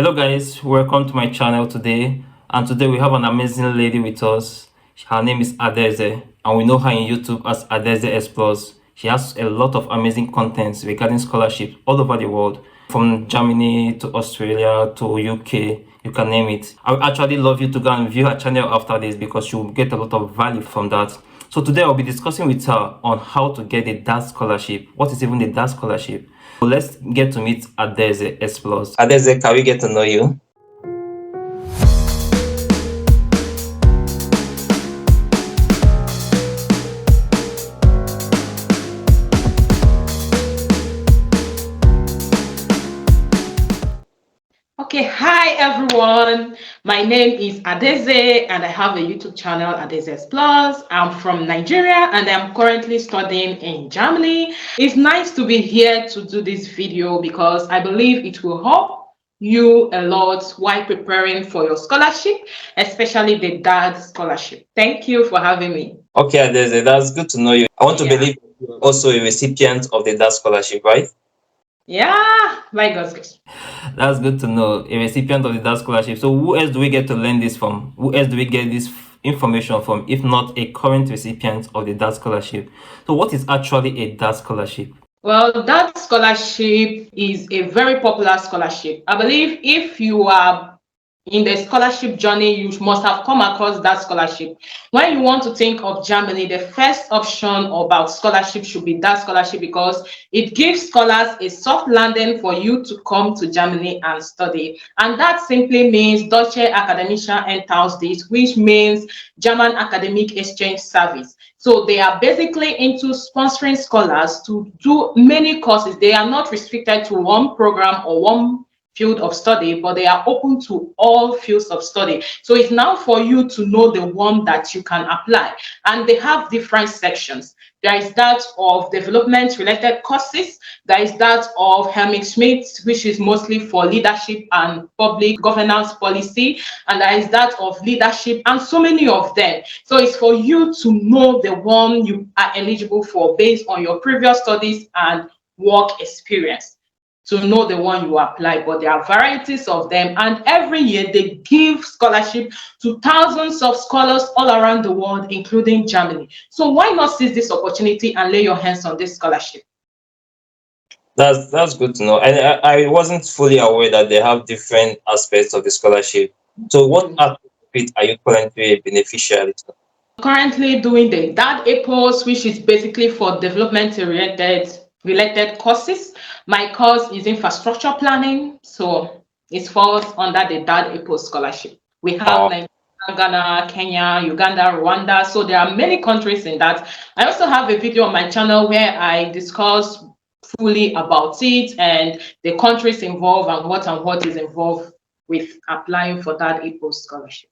Hello guys, welcome to my channel today. And today we have an amazing lady with us. Her name is Adeze, and we know her in YouTube as Adeze Explores. She has a lot of amazing contents regarding scholarship all over the world, from Germany to Australia to UK, you can name it. I would actually love you to go and view her channel after this because you will get a lot of value from that. So today I'll be discussing with her on how to get a DAAD scholarship. What is even a DAAD scholarship? So let's get to meet Adeze Explores. Adeze, can we get to know you? Okay, hi everyone. My name is Adeze and I have a YouTube channel, Adeze Plus. I'm from Nigeria and I'm currently studying in Germany. It's nice to be here to do this video because I believe it will help you a lot while preparing for your scholarship, especially the DAAD scholarship. Thank you for having me. Okay, Adeze, that's good to know you. I want to believe you're also a recipient of the DAAD scholarship, right? Yeah, by God's grace. That's good to know. A recipient of the DAAD scholarship. So who else do we get to learn this from? Who else do we get this information from, if not a current recipient of the DAAD scholarship? So what is actually a DAAD scholarship? Well, that scholarship is a very popular scholarship. I believe if you are in the scholarship journey, you must have come across that scholarship. When you want to think of Germany, the first option about scholarship should be that scholarship because it gives scholars a soft landing for you to come to Germany and study. And that simply means Deutsche Akademischer Austauschdienst, which means German Academic Exchange Service. So they are basically into sponsoring scholars to do many courses. They are not restricted to one program or one field of study, but they are open to all fields of study. So it's now for you to know the one that you can apply. And they have different sections. There is that of development related courses. There is that of Helmut Schmidt, which is mostly for leadership and public governance policy. And there is that of leadership and so many of them. So it's for you to know the one you are eligible for based on your previous studies and work experience, to know the one you apply. But there are varieties of them, and every year they give scholarship to thousands of scholars all around the world, including Germany. So why not seize this opportunity and lay your hands on this scholarship? That's good to know. And I wasn't fully aware that they have different aspects of the scholarship. So what aspect of it are you currently a beneficiary to? Currently doing the DAAD APOS, which is basically for development related courses. My course is infrastructure planning, so it falls under the DAAD APOS scholarship. We have Nigeria, Ghana, Kenya, Uganda, Rwanda. So there are many countries in that. I also have a video on my channel where I discuss fully about it and the countries involved and what is involved with applying for that APOS scholarship.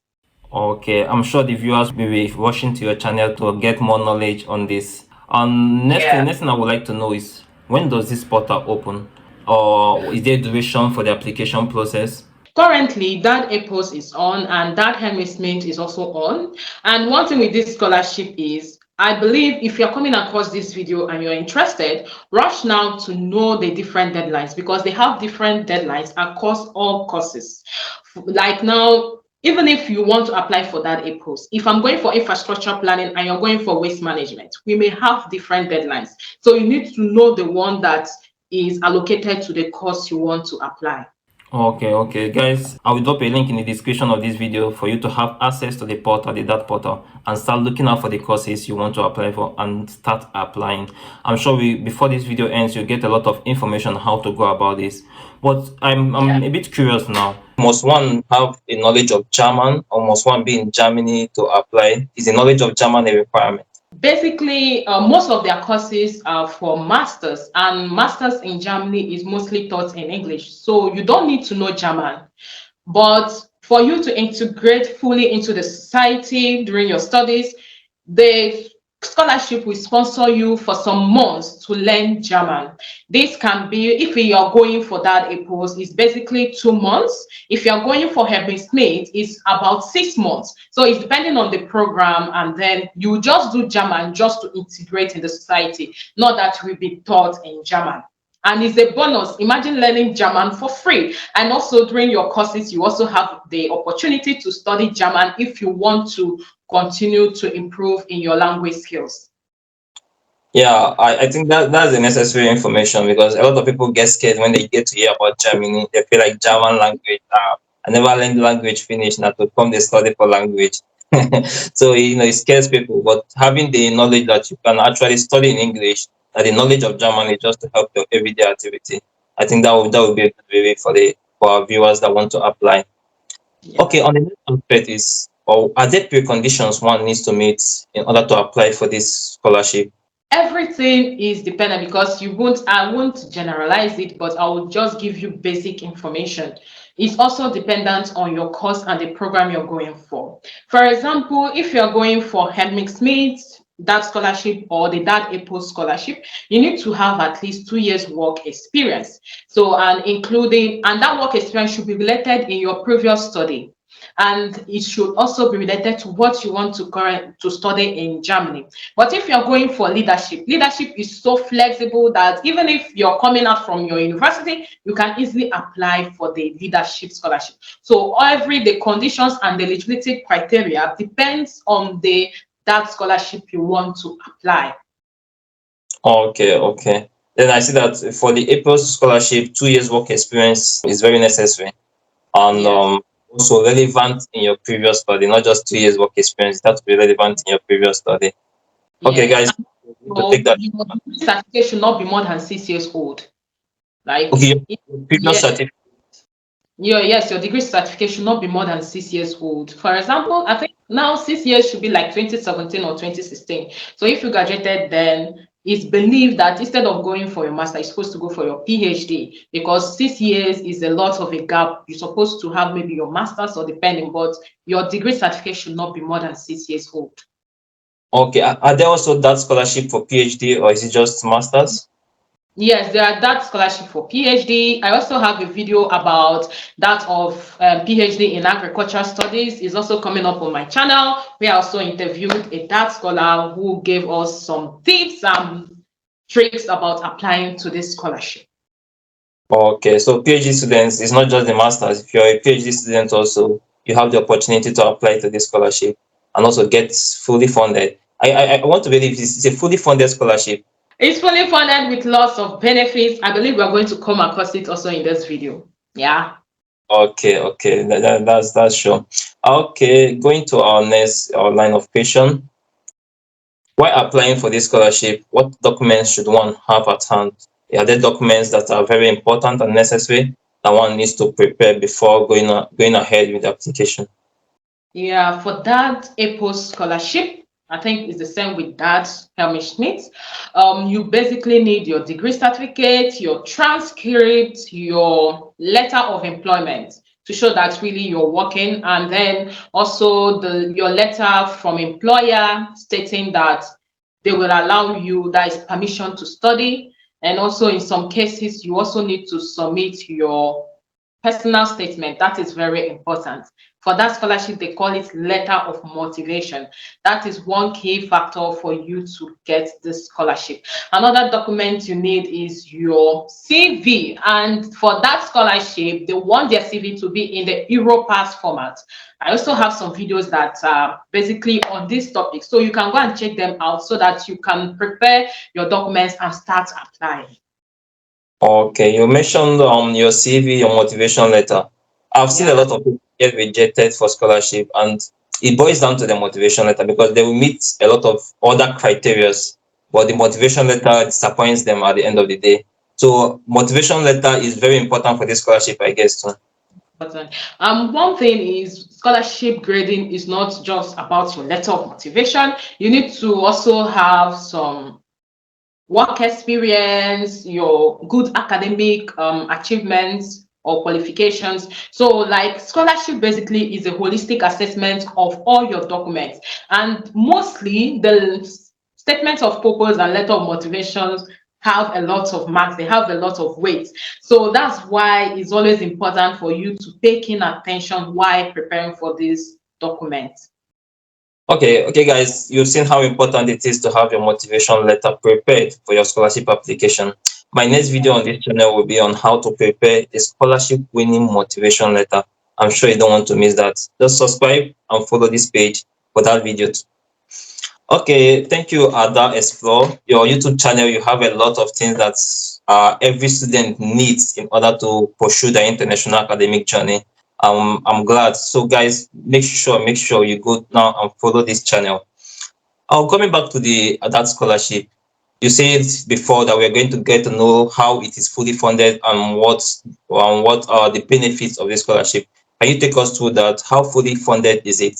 Okay, I'm sure the viewers will be watching to your channel to get more knowledge on this. Next thing I would like to know is, when does this portal open? Or is there duration for the application process? Currently, that APOS is on and that enlistment is also on. And one thing with this scholarship is, I believe if you're coming across this video and you're interested, rush now to know the different deadlines because they have different deadlines across all courses. Like now, even if you want to apply for that APOS, if I'm going for infrastructure planning and you're going for waste management, we may have different deadlines. So you need to know the one that is allocated to the course you want to apply. Okay, guys, I will drop a link in the description of this video for you to have access to the portal, the DAAD portal, and start looking out for the courses you want to apply for and start applying. I'm sure before this video ends, you'll get a lot of information on how to go about this. But I'm a bit curious now. Must one have a knowledge of German, or must one be in Germany to apply? Is the knowledge of German a requirement? Basically, most of their courses are for masters, and masters in Germany is mostly taught in English. So you don't need to know German. But for you to integrate fully into the society during your studies, the scholarship will sponsor you for some months to learn German. This can be, if you are going for that APOS, it's basically 2 months. If you're going for Helmut Schmidt, it's about 6 months. So it's depending on the program, and then you just do German just to integrate in the society, not that will be taught in German. And it's a bonus. Imagine learning German for free. And also during your courses, you also have the opportunity to study German if you want to continue to improve in your language skills. Yeah, I think that's the necessary information because a lot of people get scared when they get to hear about Germany. They feel like German language. I never learned language finish, not to come they study for language. So it scares people. But having the knowledge that you can actually study in English, and the knowledge of German is just to help your everyday activity. I think that would be a good way for our viewers that want to apply. Okay, Yeah. on the next aspect is, or are there preconditions one needs to meet in order to apply for this scholarship? Everything is dependent because I won't generalize it, but I will just give you basic information. It's also dependent on your course and the program you're going for. For example, if you're going for Helmix Smith, that scholarship or the DAAD scholarship, you need to have at least 2 years work experience. So, and that work experience should be related in your previous study, and it should also be related to what you want to study in Germany. But if you're going for leadership, leadership is so flexible that even if you're coming out from your university, you can easily apply for the leadership scholarship. So the conditions and the eligibility criteria depends on that scholarship you want to apply. Okay, okay. Then I see that for the APOS scholarship, 2 years work experience is very necessary and Yes. also relevant in your previous study, not just 2 years work experience. It has to be relevant in your previous study. Okay, Yes. guys, we need to take that. Your degree certificate should not be more than 6 years old. Like, Okay, it, your previous yeah. certificate. Yes, your degree certificate should not be more than 6 years old. For example, I think now 6 years should be like 2017 or 2016. So if you graduated then, it's believed that instead of going for your master, you're supposed to go for your PhD because 6 years is a lot of a gap. You're supposed to have maybe your master's or depending, but your degree certificate should not be more than 6 years old. Okay, are there also that scholarship for PhD or is it just masters? Yes, there are that scholarship for PhD. I also have a video about that of PhD in agricultural studies. Is also coming up on my channel. We also interviewed a DAAD scholar who gave us some tips and tricks about applying to this scholarship. Okay, so PhD students, it's not just the masters. If you're a PhD student also, you have the opportunity to apply to this scholarship and also get fully funded. I want to believe it's a fully funded scholarship. It's fully funded with lots of benefits. I believe we're going to come across it also in this video. Yeah. Okay, okay, that's sure. Okay, going to our next line of question. While applying for this scholarship, what documents should one have at hand? Are there documents that are very important and necessary that one needs to prepare before going ahead with the application? Yeah, for that APOS scholarship, I think it's the same with that Helmut Schmidt. You basically need your degree certificate, your transcript, your letter of employment to show that really you're working, and then also your letter from employer stating that they will allow you, that is permission to study. And also in some cases, you also need to submit your personal statement. That is very important. For that scholarship, they call it letter of motivation. That is one key factor for you to get this scholarship. Another document you need is your CV. And for that scholarship, they want their CV to be in the Europass format. I also have some videos that are basically on this topic. So you can go and check them out so that you can prepare your documents and start applying. Okay, you mentioned your CV, your motivation letter. I've seen a Yeah. lot of people get rejected for scholarship, and it boils down to the motivation letter because they will meet a lot of other criterias, but the motivation letter disappoints them at the end of the day. So motivation letter is very important for this scholarship, I guess too. One thing is scholarship grading is not just about your letter of motivation. You need to also have some work experience, your good academic achievements or qualifications. So like scholarship basically is a holistic assessment of all your documents, and mostly the statement of purpose and letter of motivations have a lot of marks, they have a lot of weight. So that's why it's always important for you to pay keen attention while preparing for this document. Okay, okay, guys, you've seen how important it is to have your motivation letter prepared for your scholarship application. My next video on this channel will be on how to prepare a scholarship winning motivation letter. I'm sure you don't want to miss that. Just subscribe and follow this page for that video too. Okay, thank you, Ada Explore. Your YouTube channel, you have a lot of things that every student needs in order to pursue their international academic journey. I'm glad. So, guys, make sure you go now and follow this channel. Coming back to the that scholarship, you said before that we're going to get to know how it is fully funded and what are the benefits of the scholarship. Can you take us through that? How fully funded is it?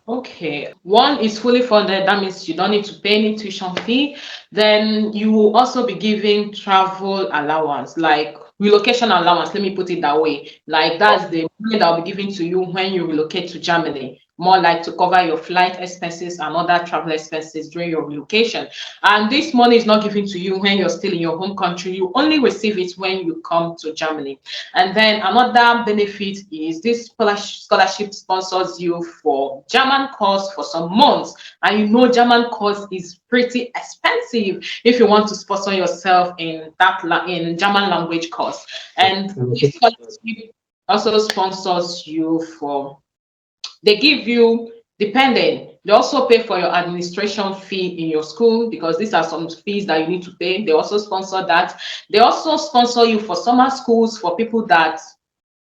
Okay, one is fully funded. That means you don't need to pay any tuition fee. Then you will also be giving travel allowance, like relocation allowance. Let me put it that way. Like that's the money that will be given to you when you relocate to Germany. More like to cover your flight expenses and other travel expenses during your relocation. And this money is not given to you when you're still in your home country. You only receive it when you come to Germany. And then another benefit is this scholarship sponsors you for German course for some months. And you know German course is pretty expensive if you want to sponsor yourself in in German language course. And this scholarship also sponsors you for, they give you, depending, they also pay for your administration fee in your school, because these are some fees that you need to pay. They also sponsor that. They also sponsor you for summer schools for people that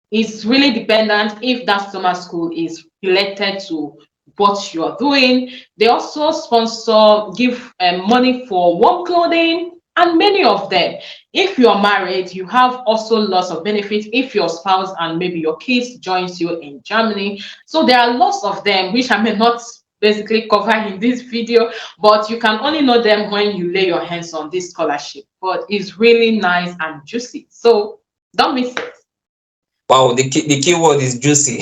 is really dependent, if that summer school is related to what you're doing. They also sponsor, give money for warm clothing, and many of them. If you're married, you have also lots of benefits if your spouse and maybe your kids joins you in Germany. So there are lots of them which I may not basically cover in this video, but you can only know them when you lay your hands on this scholarship. But it's really nice and juicy, so don't miss it. Wow, the key word is juicy.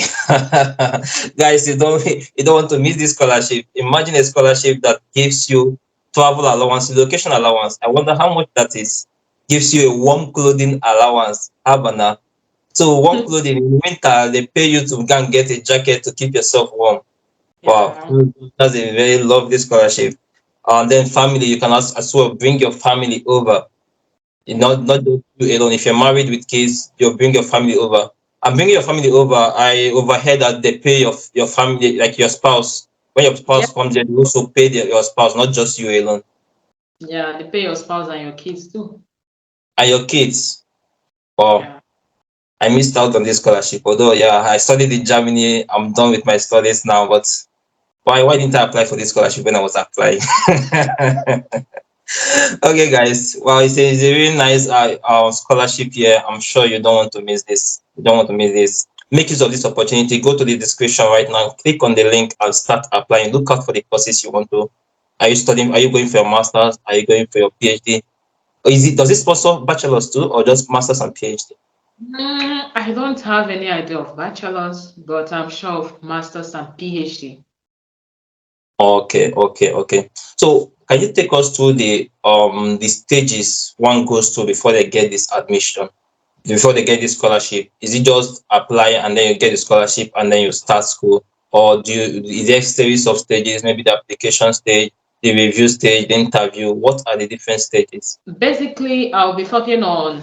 Guys, you don't want to miss this scholarship. Imagine a scholarship that gives you travel allowance, location allowance. I wonder how much that is. Gives you a warm clothing allowance. Habana. So warm clothing in winter, they pay you to go and get a jacket to keep yourself warm. Wow, Yeah. that's a very lovely scholarship. And then family, you can as well bring your family over. Not just you alone. If you're married with kids, you bring your family over. And bringing your family over, I overheard that they pay your family, like your spouse. When your Yeah. spouse comes, they also pay your spouse, not just you alone. Yeah, they pay your spouse and your kids too. And your kids. Wow, Yeah. I missed out on this scholarship. Although, yeah, I studied in Germany. I'm done with my studies now. But why didn't I apply for this scholarship when I was applying? Okay, guys. Well, it's a really nice scholarship here. I'm sure you don't want to miss this. You don't want to miss this. Make use of this opportunity. Go to the description right now. Click on the link and start applying. Look out for the courses you want to. Are you studying? Are you going for your masters? Are you going for your PhD? Or does it sponsor bachelors too, or just masters and PhD? I don't have any idea of bachelor's, but I'm sure of master's and PhD. Okay, okay, okay. So can you take us through the stages one goes through before they get this admission? Before they get the scholarship? Is it just apply and then you get the scholarship and then you start school? Or is there a series of stages, maybe the application stage, the review stage, the interview? What are the different stages? Basically, I'll be focusing on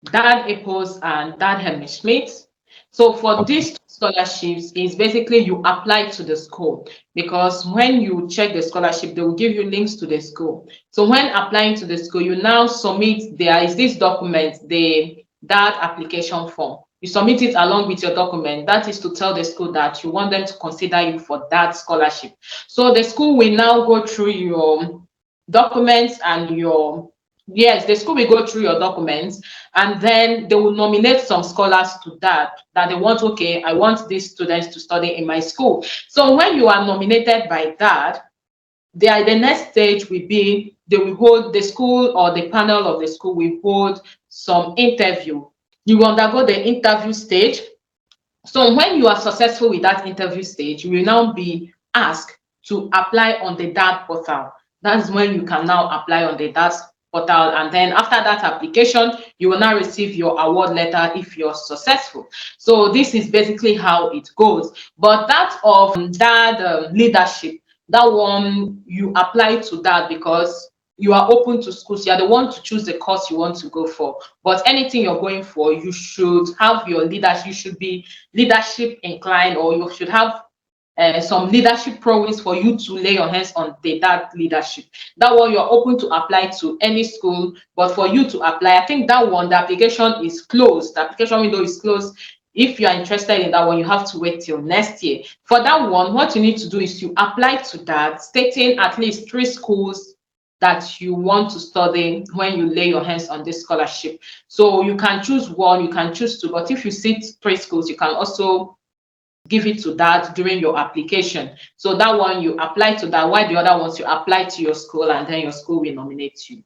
DAAD Apples and DAAD Hemischmidt. So for Okay. these scholarships is basically you apply to the school, because when you check the scholarship, they will give you links to the school. So when applying to the school, you now submit, there is this document, the DAAD application form. You submit it along with your document. That is to tell the school that you want them to consider you for that scholarship. So the school will now go through your documents and your, yes, the school will go through your documents, and then they will nominate some scholars to that they want. Okay, I want these students to study in my school. So when you are nominated by that, the next stage will be, they will hold, the school or the panel of the school will hold some interview. You will undergo the interview stage. So when you are successful with that interview stage, you will now be asked to apply on the DAAD portal. That's when you can now apply on the DAAD portal. And then after that application, you will now receive your award letter if you're successful. So this is basically how it goes. But that of DAAD leadership, that one, you apply to that because you are open to schools. You are the one to choose the course you want to go for. But anything you're going for, you should have your leadership. You should be leadership inclined, or you should have some leadership prowess for you to lay your hands on that leadership. That one you're open to apply to any school, but for you to apply, I think that one, the application is closed. The application window is closed. If you are interested in that one, you have to wait till next year. For that one, what you need to do is to apply to that, stating at least 3 schools that you want to study when you lay your hands on this scholarship. So you can choose one, you can choose two, but if you see 3 schools, you can also give it to that during your application. So that one you apply to that, while the other ones you apply to your school, and then your school will nominate you.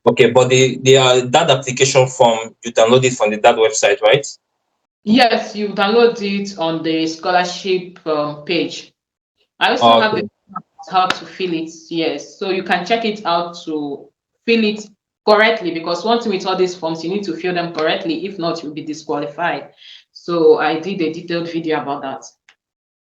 Okay, but that application form, you download it from the that website, right? Yes, you download it on the scholarship page. I also have Okay. a how to fill it. Yes, so you can check it out to fill it correctly, because one thing with all these forms, you need to fill them correctly. If not, you'll be disqualified. So I did a detailed video about that.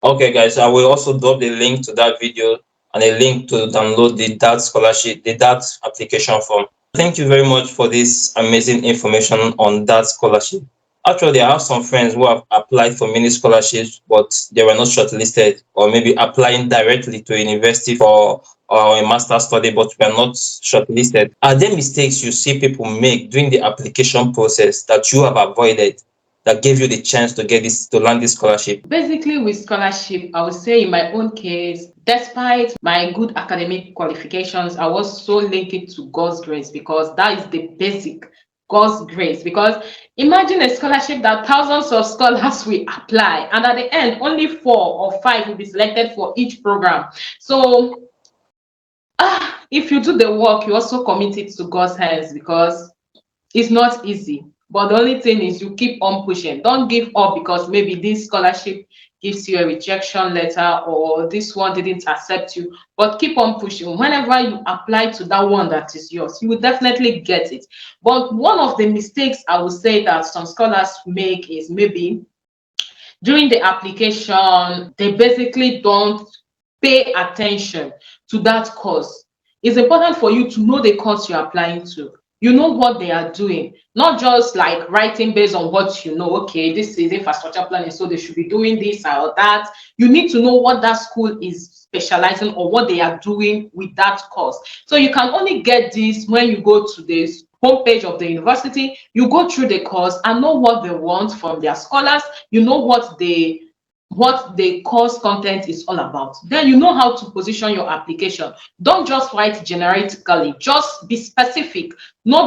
Okay, guys, I will also drop the link to that video and a link to download the DAAD scholarship, the DAAD application form. Thank you very much for this amazing information on that scholarship. Actually, I have some friends who have applied for many scholarships, but they were not shortlisted, or maybe applying directly to a university for or a master's study, but were not shortlisted. Are there mistakes you see people make during the application process that you have avoided that gave you the chance to get this to land this scholarship? Basically, with scholarship, I would say in my own case, despite my good academic qualifications, I was so linked to God's grace, because that is the basic, God's grace. Because imagine a scholarship that thousands of scholars will apply, and at the end, only 4 or 5 will be selected for each program. So, if you do the work, you also commit it to God's hands, because it's not easy. But the only thing is you keep on pushing. Don't give up because maybe this scholarship gives you a rejection letter, or this one didn't accept you. But keep on pushing. Whenever you apply to that one that is yours, you will definitely get it. But one of the mistakes I would say that some scholars make is maybe during the application, they basically don't pay attention to that course. It's important for you to know the course you're applying to. You know what they are doing, not just like writing based on what you know. Okay, this is infrastructure planning, so they should be doing this or that. You need to know what that school is specializing, or what they are doing with that course. So you can only get this when you go to this homepage of the university, you go through the course and know what they want from their scholars, you know what the course content is all about. Then you know how to position your application. Don't just write generically, just be specific. Know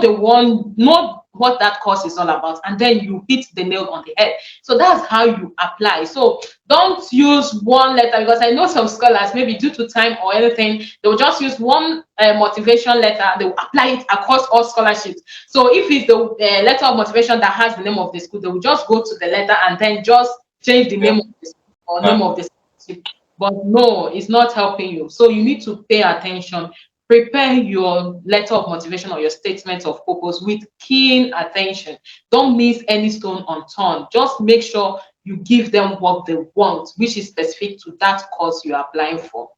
what that course is all about, and then you hit the nail on the head. So that's how you apply. So don't use one letter, because I know some scholars, maybe due to time or anything, they will just use one motivation letter. They will apply it across all scholarships. So if it's the letter of motivation that has the name of the school, they will just go to the letter and then just change the Yeah. name of the school or name of the scholarship. But no, it's not helping you. So you need to pay attention. Prepare your letter of motivation or your statement of purpose with keen attention. Don't miss any stone unturned. Just make sure you give them what they want, which is specific to that course you're applying for.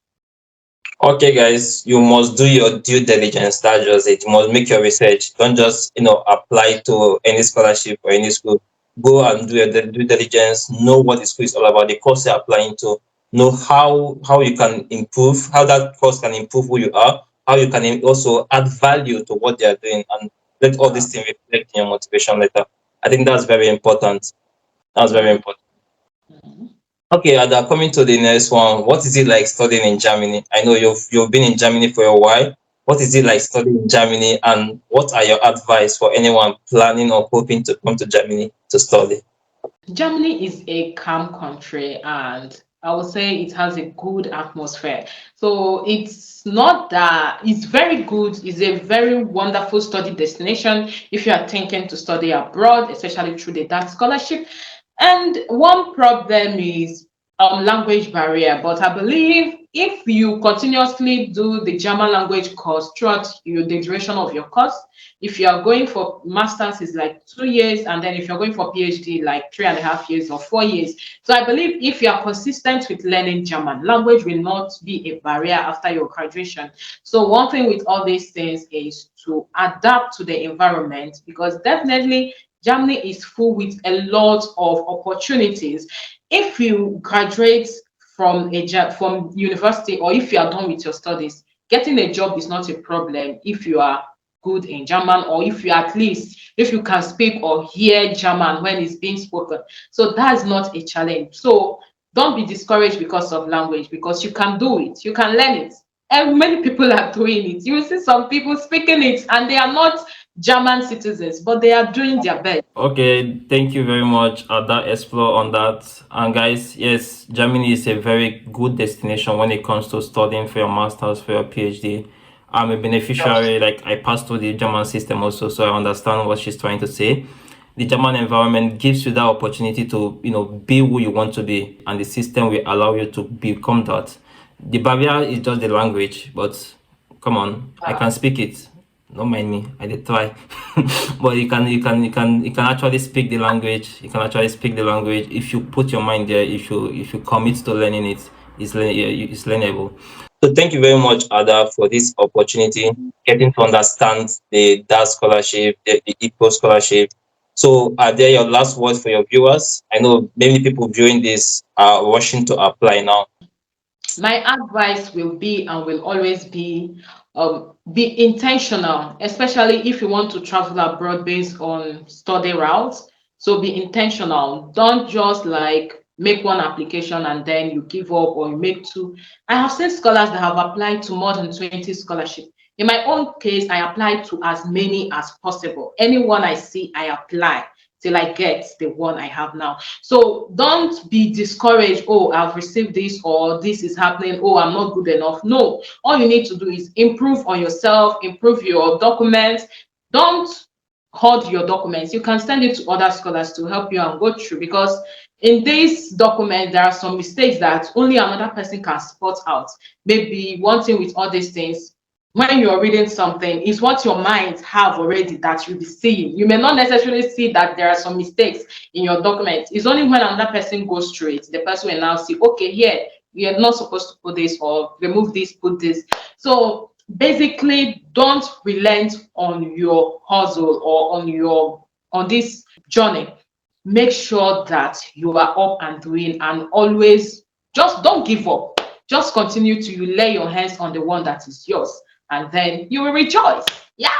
Okay, guys, you must do your due diligence. That's just it. You must make your research. Don't just apply to any scholarship or any school. Go and do your due diligence. Know what the school is all about. The course you're applying to. Know how you can improve. How that course can improve who you are. How you can also add value to what they are doing, and let all these things reflect in your motivation letter. I think that's very important. That's very important. Okay, Ada, coming to the next one. What is it like studying in Germany? I know you've been in Germany for a while. What is it like studying in Germany, and what are your advice for anyone planning or hoping to come to Germany to study? Germany is a calm country, and I would say it has a good atmosphere. So it's not that it's very good, it's a very wonderful study destination if you are thinking to study abroad, especially through the DAAD scholarship. And one problem is language barrier, but I believe if you continuously do the German language course throughout the duration of your course, if you are going for masters, is like 2 years, and then if you're going for PhD, like 3.5 years or 4 years. So I believe if you are consistent with learning German, language will not be a barrier after your graduation. So one thing with all these things is to adapt to the environment, because definitely Germany is full with a lot of opportunities. If you graduate from from university, or if you are done with your studies, getting a job is not a problem if you are good in German, or if you at least if you can speak or hear German when it's being spoken. So that's not a challenge. So don't be discouraged because of language, because you can do it, you can learn it. And many people are doing it. You see some people speaking it and they are not German citizens, but they are doing their best. Okay, thank you very much, that explore on that. And guys, yes, Germany is a very good destination when it comes to studying for your masters, for your PhD. I'm a beneficiary, like I passed through the German system also, so I understand what she's trying to say. The German environment gives you that opportunity to, be who you want to be, and the system will allow you to become that. The barrier is just the language, but come on, I can speak it. Don't mind me, I did try. But you can actually speak the language. You can actually speak the language if you put your mind there. If you commit to learning it, it's learnable. So thank you very much, Ada, for this opportunity, getting to understand the DAAD scholarship, the IPO scholarship. So are there your last words for your viewers? I know many people viewing this are rushing to apply now. My advice will be and will always be intentional, especially if you want to travel abroad based on study routes. So be intentional. Don't just like make one application and then you give up, or you make two. I have seen scholars that have applied to more than 20 scholarships. In my own case, I applied to as many as possible. Anyone I see, I apply till I get the one I have now. So don't be discouraged. Oh, I've received this, or this is happening. Oh, I'm not good enough. No, all you need to do is improve on yourself, improve your documents. Don't hoard your documents. You can send it to other scholars to help you and go through, because in this document there are some mistakes that only another person can spot out. Maybe one thing with all these things, when you're reading something, is what your mind have already that you'll be seeing. You may not necessarily see that there are some mistakes in your document. It's only when another person goes through it, the person will now see, okay, here you're not supposed to put this, or remove this, put this. So basically, don't relent on your hustle or on this journey. Make sure that you are up and doing, and always just don't give up. Just continue to lay your hands on the one that is yours, and then you will rejoice. Yeah.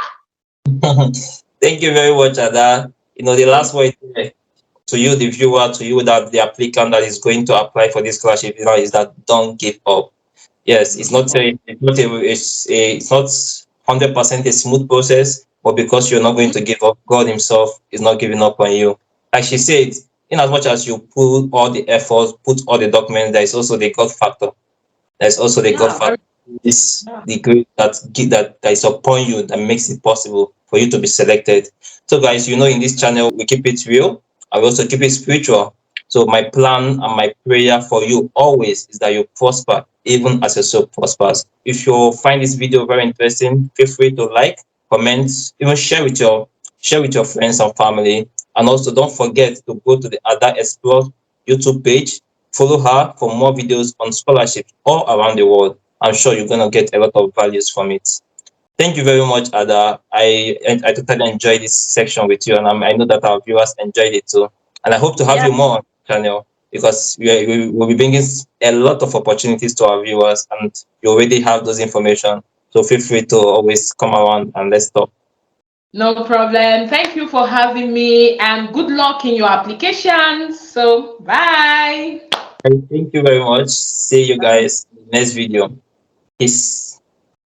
Thank you very much, Ada. The last word to you, the viewer, to you, that the applicant that is going to apply for this scholarship, is that don't give up. Yes, it's not 100% a smooth process, but because you're not going to give up, God Himself is not giving up on you. Like she said, in as much as you put all the efforts, put all the documents, there is also the God factor. There's also the God Yeah, factor. Is the grace that is upon you that makes it possible for you to be selected. So, guys, in this channel we keep it real and we also keep it spiritual. So, my plan and my prayer for you always is that you prosper, even as your soul prospers. If you find this video very interesting, feel free to like, comment, even share with your friends and family. And also, don't forget to go to the Ada Explore YouTube page. Follow her for more videos on scholarships all around the world. I'm sure you're going to get a lot of values from it. Thank you very much, Ada. I totally enjoyed this section with you, and I know that our viewers enjoyed it too. And I hope to have yeah. you more on the channel, because we will be bringing a lot of opportunities to our viewers, and you already have those information. So feel free to always come around and let's talk. No problem. Thank you for having me, and good luck in your applications. So bye. Thank you very much. See you guys in the next video. Peace.